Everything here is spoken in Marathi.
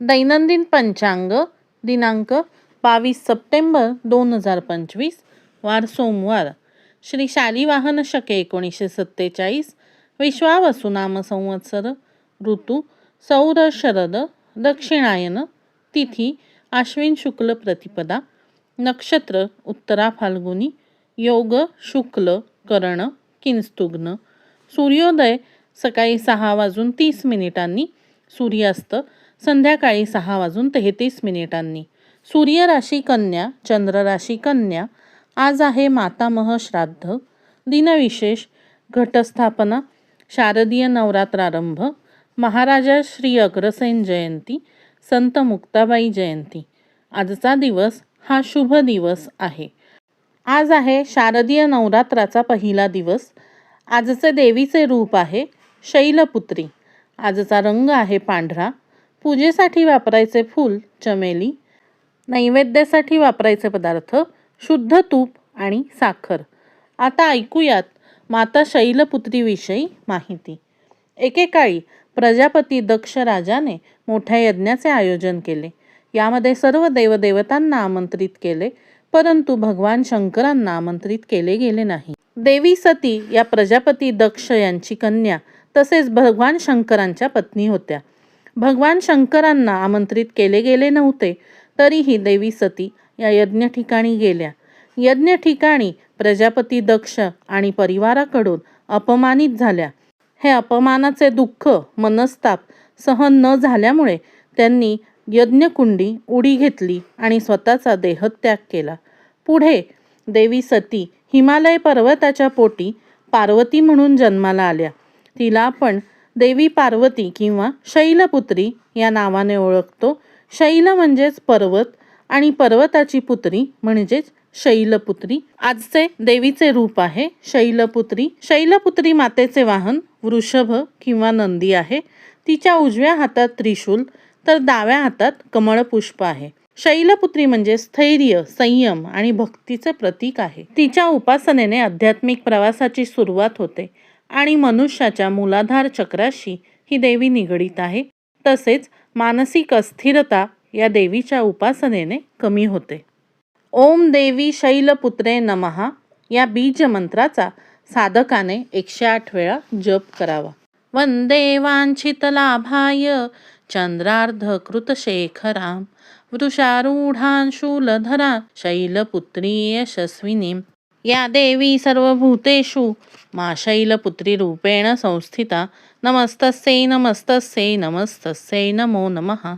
दैनंदिन पंचांग दिनांक 22 सप्टेंबर 2025 वार सोमवार. श्री शालिवाहन शके 1947 विश्वावसु नाम संवत्सर. ऋतू सौर शरद दक्षिणायन. तिथी आश्विन शुक्ल प्रतिपदा. नक्षत्र उत्तरा फाल्गुनी. योग शुक्ल करण किंस्तुग्न. सूर्योदय सकाळी 6:30 सूर्यास्त संध्याकाळी 6:33. सूर्य राशी कन्या, चंद्र राशी कन्या. आज आहे मातामह श्राद्ध. दिनविशेष घटस्थापना, शारदीय नवरात्रारंभ, महाराजा श्री अग्रसेन जयंती, संत मुक्ताबाई जयंती. आजचा दिवस हा शुभ दिवस आहे. आज आहे शारदीय नवरात्राचा पहिला दिवस. आजचे देवीचे रूप आहे शैलपुत्री. आजचा रंग आहे पांढरा. पूजेसाठी वापरायचे फूल चमेली. नैवेद्यासाठी वापरायचे पदार्थ शुद्ध तूप आणि साखर. आता ऐकूयात माता शैलपुत्रीविषयी माहिती. एकेकाळी प्रजापती दक्ष राजाने मोठ्या यज्ञाचे आयोजन केले. यामध्ये सर्व देवदेवतांना आमंत्रित केले, परंतु भगवान शंकरांना आमंत्रित केले गेले नाही. देवी सती या प्रजापती दक्ष यांची कन्या तसेच भगवान शंकरांच्या पत्नी होत्या. भगवान शंकरांना आमंत्रित केले गेले नव्हते, तरीही देवी सती या यज्ञ ठिकाणी गेल्या. यज्ञ ठिकाणी प्रजापती दक्ष आणि परिवाराकडून अपमानित झाल्या. हे अपमानाचे दुःख मनस्ताप सहन न झाल्यामुळे त्यांनी यज्ञकुंडी उडी घेतली आणि स्वतःचा देहत्याग केला. पुढे देवी सती हिमालय पर्वताच्या पोटी पार्वती म्हणून जन्माला आल्या. तिला आपण देवी पार्वती किंवा शैलपुत्री या नावाने ओळखतो. शैल म्हणजेच पर्वत आणि पर्वताची पुत्री म्हणजेच शैलपुत्री. आजचे देवीचे रूप आहे शैलपुत्री. शैलपुत्री मातेचे वाहन वृषभ किंवा नंदी आहे. तिच्या उजव्या हातात त्रिशूल तर डाव्या हातात कमळपुष्प आहे. शैलपुत्री म्हणजे स्थैर्य, संयम आणि भक्तीचे प्रतीक आहे. तिच्या उपासनेने आध्यात्मिक प्रवासाची सुरुवात होते आणि मनुष्याच्या मूलाधार चक्राशी ही देवी निगडीत आहे. तसेच मानसिक अस्थिरता या देवीच्या उपासनेने कमी होते. ओम देवी शैलपुत्रे नमः या बीज मंत्राचा साधकाने 108 वेळा जप करावा. वंदे वांछित लाभाय चंद्रार्धकृतशेखरां वृषारूढां शूलधरां शैलपुत्री यशस्विनीं. या देवी सर्वभूतेषु मा शैलपुत्री रूपेण संस्थिता. नमस्तस्यै नमस्तस्यै नमस्तस्यै नमो नमः.